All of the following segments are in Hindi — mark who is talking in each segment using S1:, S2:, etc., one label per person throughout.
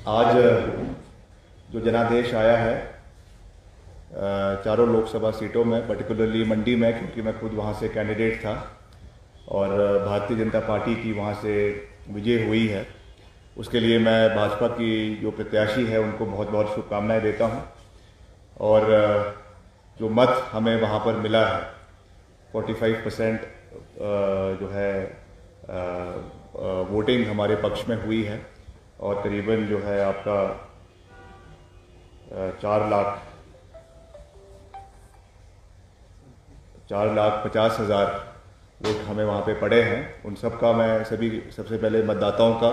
S1: आज जो जनादेश आया है चारों लोकसभा सीटों में, पर्टिकुलरली मंडी में, क्योंकि मैं खुद वहाँ से कैंडिडेट था और भारतीय जनता पार्टी की वहाँ से विजय हुई है, उसके लिए मैं भाजपा की जो प्रत्याशी है उनको बहुत बहुत शुभकामनाएं देता हूँ। और जो मत हमें वहाँ पर मिला है 45% जो है वोटिंग हमारे पक्ष में हुई है और करीबन जो है आपका 4,50,000 वोट हमें वहाँ पे पड़े हैं। उन सब का मैं सबसे पहले मतदाताओं का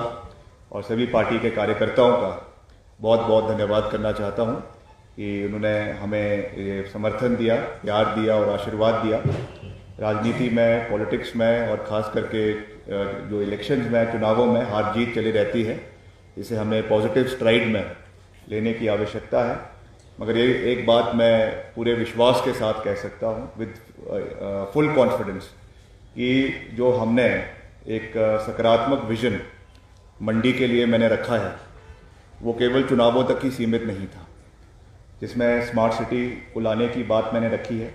S1: और सभी पार्टी के कार्यकर्ताओं का बहुत बहुत धन्यवाद करना चाहता हूँ कि उन्होंने हमें ये समर्थन दिया, प्यार दिया और आशीर्वाद दिया। राजनीति में, पॉलिटिक्स में और ख़ास करके जो इलेक्शंस में, चुनावों में हार जीत चली रहती है, इसे हमें पॉजिटिव स्ट्राइड में लेने की आवश्यकता है। मगर ये एक बात मैं पूरे विश्वास के साथ कह सकता हूँ विद फुल कॉन्फिडेंस कि जो हमने एक सकारात्मक विजन मंडी के लिए मैंने रखा है वो केवल चुनावों तक ही सीमित नहीं था, जिसमें स्मार्ट सिटी को लाने की बात मैंने रखी है,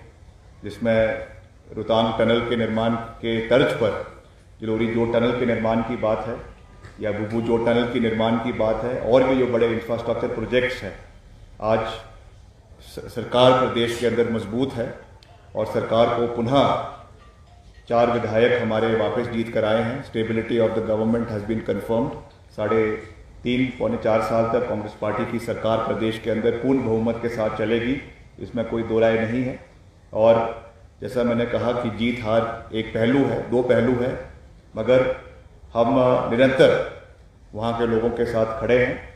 S1: जिसमें रोहतांग टनल के निर्माण के तर्ज पर जलोरी जोत टनल के निर्माण की बात है या बुबू जोत टनल की निर्माण की बात है, और भी जो बड़े इंफ्रास्ट्रक्चर प्रोजेक्ट्स हैं। आज सरकार प्रदेश के अंदर मजबूत है और सरकार को पुनः 4 विधायक हमारे वापस जीत कर आए हैं। Stability of the government has been confirmed. 3.5-4 साल तक कांग्रेस पार्टी की सरकार प्रदेश के अंदर पूर्ण बहुमत के साथ चलेगी, इसमें कोई दो राय नहीं है। और जैसा मैंने कहा कि जीत हार एक पहलू है, 2 पहलू है, मगर हम निरंतर वहाँ के लोगों के साथ खड़े हैं।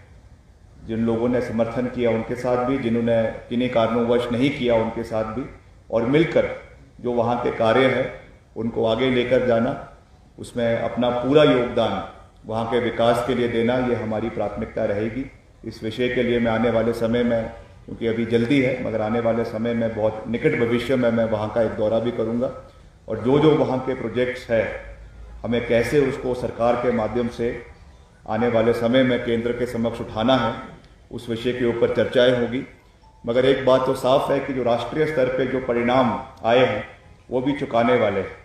S1: जिन लोगों ने समर्थन किया उनके साथ भी, जिन्होंने किन्हीं कारणोंवश नहीं किया उनके साथ भी, और मिलकर जो वहाँ के कार्य है उनको आगे लेकर जाना, उसमें अपना पूरा योगदान वहाँ के विकास के लिए देना, ये हमारी प्राथमिकता रहेगी। इस विषय के लिए मैं आने वाले समय में, क्योंकि अभी जल्दी है, मगर आने वाले समय में बहुत निकट भविष्य में मैं वहाँ का एक दौरा भी करूँगा और जो वहाँ के प्रोजेक्ट्स है हमें कैसे उसको सरकार के माध्यम से आने वाले समय में केंद्र के समक्ष उठाना है, उस विषय के ऊपर चर्चाएं होगी। मगर एक बात तो साफ है कि जो राष्ट्रीय स्तर पे जो परिणाम आए हैं वो भी चुकाने वाले हैं।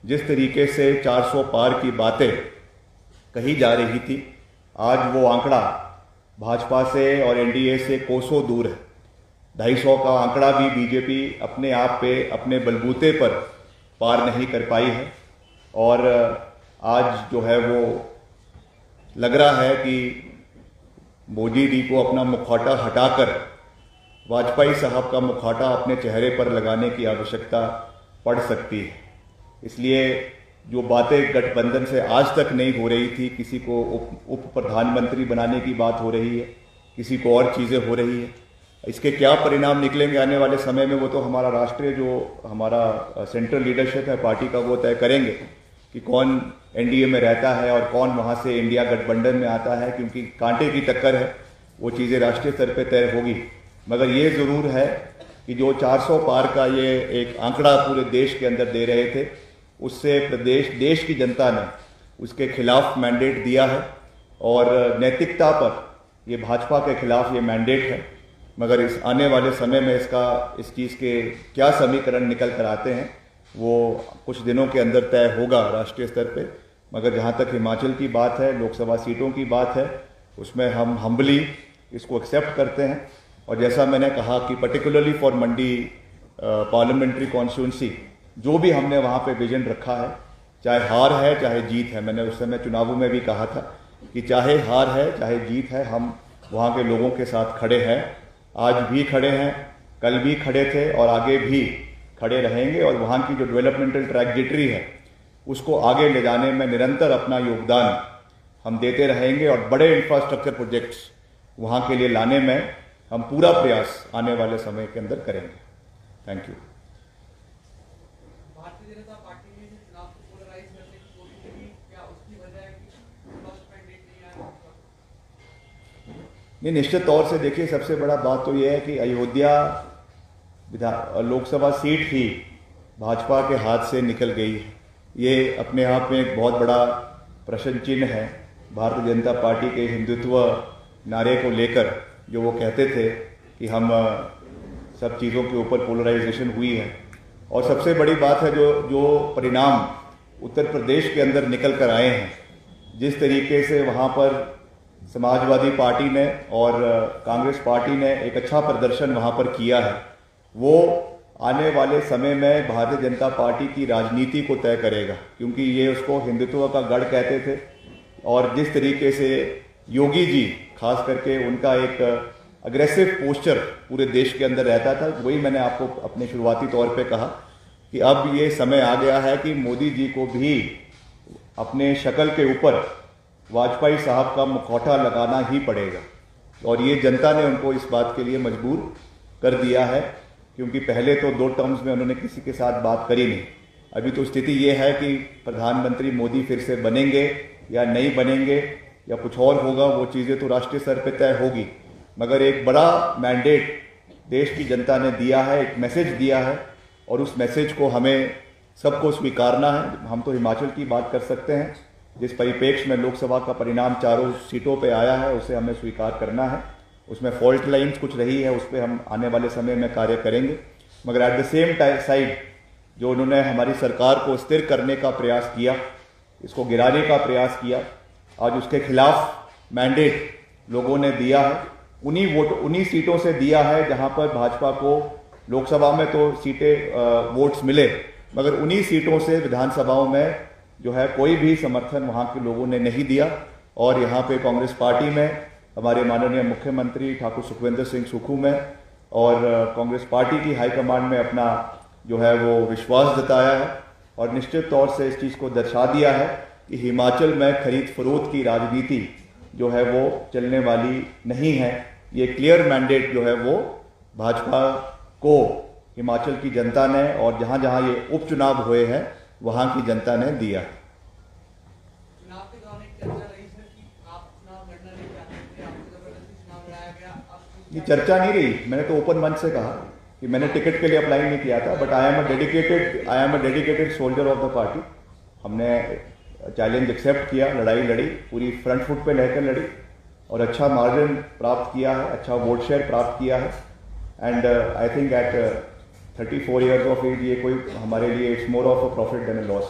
S1: जिस तरीके से 400 पार की बातें कही जा रही थी, आज वो आंकड़ा भाजपा से और एनडीए से कोसों दूर है। 250 का आंकड़ा भी बीजेपी अपने आप पे, अपने बलबूते पर पार नहीं कर पाई है। और आज जो है वो लग रहा है कि मोदी जी को अपना मुखौटा हटाकर वाजपेयी साहब का मुखौटा अपने चेहरे पर लगाने की आवश्यकता पड़ सकती है। इसलिए जो बातें गठबंधन से आज तक नहीं हो रही थी, किसी को उप प्रधानमंत्री बनाने की बात हो रही है, किसी को और चीज़ें हो रही है, इसके क्या परिणाम निकलेंगे आने वाले समय में वो तो हमारा राष्ट्रीय जो हमारा सेंट्रल लीडरशिप है पार्टी का, वो तय करेंगे कि कौन एनडीए में रहता है और कौन वहाँ से इंडिया गठबंधन में आता है, क्योंकि कांटे की टक्कर है, वो चीज़ें राष्ट्रीय स्तर पे तय होगी। मगर ये ज़रूर है कि जो 400 पार का ये एक आंकड़ा पूरे देश के अंदर दे रहे थे, उससे देश की जनता ने उसके खिलाफ मैंडेट दिया है और नैतिकता पर ये भाजपा के खिलाफ ये मैंडेट है। मगर इस आने वाले समय में इस चीज़ के क्या समीकरण निकल कर आते हैं वो कुछ दिनों के अंदर तय होगा राष्ट्रीय स्तर पे। मगर जहाँ तक हिमाचल की बात है, लोकसभा सीटों की बात है, उसमें हम हम्बली इसको एक्सेप्ट करते हैं। और जैसा मैंने कहा कि particularly for Mandi parliamentary constituency जो भी हमने वहाँ पे विजन रखा है, चाहे हार है चाहे जीत है, मैंने उस समय चुनावों में भी कहा था कि चाहे हार है चाहे जीत है, हम वहाँ के लोगों के साथ खड़े हैं। आज भी खड़े हैं, कल भी खड़े थे और आगे भी खड़े रहेंगे। और वहाँ की जो डेवलपमेंटल ट्रैजेक्टरी है उसको आगे ले जाने में निरंतर अपना योगदान हम देते रहेंगे और बड़े इंफ्रास्ट्रक्चर प्रोजेक्ट्स वहाँ के लिए लाने में हम पूरा प्रयास आने वाले समय के अंदर करेंगे। Thank you.
S2: Bharatiya Janata party ने चुनाव को पोलराइज करने की कोशिश की, क्या उसकी वजह है कि फर्स्ट मैंडेट नहीं आया?
S1: नहीं, निश्चित तौर से देखिए, सबसे बड़ा बात तो यह है कि अयोध्या लोकसभा सीट ही भाजपा के हाथ से निकल गई है। ये अपने आप में एक बहुत बड़ा प्रश्न चिन्ह है भारतीय जनता पार्टी के हिंदुत्व नारे को लेकर जो वो कहते थे कि हम सब चीज़ों के ऊपर पोलराइजेशन हुई है, और सबसे बड़ी बात है जो परिणाम उत्तर प्रदेश के अंदर निकल कर आए हैं, जिस तरीके से वहाँ पर समाजवादी पार्टी ने और कांग्रेस पार्टी ने एक अच्छा प्रदर्शन वहाँ पर किया है, वो आने वाले समय में भारतीय जनता पार्टी की राजनीति को तय करेगा, क्योंकि ये उसको हिंदुत्व का गढ़ कहते थे। और जिस तरीके से योगी जी खास करके उनका एक अग्रेसिव पोस्चर पूरे देश के अंदर रहता था, वही मैंने आपको अपने शुरुआती तौर पे कहा कि अब ये समय आ गया है कि मोदी जी को भी अपने शक्ल के ऊपर वाजपेयी साहब का मुखौटा लगाना ही पड़ेगा, और ये जनता ने उनको इस बात के लिए मजबूर कर दिया है, क्योंकि पहले तो 2 टर्म्स में उन्होंने किसी के साथ बात करी नहीं। अभी तो स्थिति ये है कि प्रधानमंत्री मोदी फिर से बनेंगे या नहीं बनेंगे या कुछ और होगा, वो चीज़ें तो राष्ट्रीय स्तर पर तय होगी, मगर एक बड़ा मैंडेट देश की जनता ने दिया है, एक मैसेज दिया है, और उस मैसेज को हमें सबको स्वीकारना है। हम तो हिमाचल की बात कर सकते हैं, जिस परिप्रेक्ष्य में लोकसभा का परिणाम 4 सीटों पे आया है, उसे हमें स्वीकार करना है। उसमें फॉल्ट लाइन्स कुछ रही है, उस पर हम आने वाले समय में कार्य करेंगे, मगर एट द सेम साइड जो उन्होंने हमारी सरकार को स्थिर करने का प्रयास किया, इसको गिराने का प्रयास किया, आज उसके खिलाफ मैंडेट लोगों ने दिया है। उन्हीं सीटों से दिया है जहां पर भाजपा को लोकसभा में तो सीटें वोट्स मिले, मगर उन्हीं सीटों से विधानसभाओं में जो है कोई भी समर्थन वहां के लोगों ने नहीं दिया। और यहाँ पे कांग्रेस पार्टी में हमारे माननीय मुख्यमंत्री ठाकुर सुखविंदर सिंह सुक्खू में और कांग्रेस पार्टी की हाईकमान में अपना जो है वो विश्वास जताया है, और निश्चित तौर से इस चीज़ को दर्शा दिया है कि हिमाचल में खरीद फरोख्त की राजनीति जो है वो चलने वाली नहीं है। ये क्लियर मैंडेट जो है वो भाजपा को हिमाचल की जनता ने और जहां जहां ये उपचुनाव हुए हैं वहां की जनता ने दिया।
S2: चुनाव के दौरान एक चर्चा रही सर कि आप चुनाव लड़ना नहीं चाहते थे, आपको जबरदस्ती चुनाव लड़ाया गया।
S1: ये चर्चा नहीं रही, मैंने तो ओपन मंच से कहा कि मैंने टिकट के लिए अप्लाई नहीं किया था, but I am a dedicated soldier of the party. हमने चैलेंज एक्सेप्ट किया, लड़ाई लड़ी, पूरी फ्रंट फुट पे लेकर लड़ी और अच्छा मार्जिन प्राप्त किया है, अच्छा वोट शेयर प्राप्त किया है। And I think at 34 years of age ये कोई हमारे लिए it's more of a profit than a loss.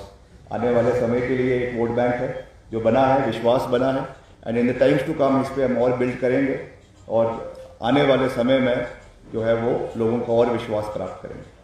S1: आने वाले समय के लिए एक वोट बैंक है जो बना है, विश्वास बना है, and in the times to come इस पर हम और बिल्ड करेंगे और आने वाले समय में जो है वो लोगों का और विश्वास प्राप्त करेंगे।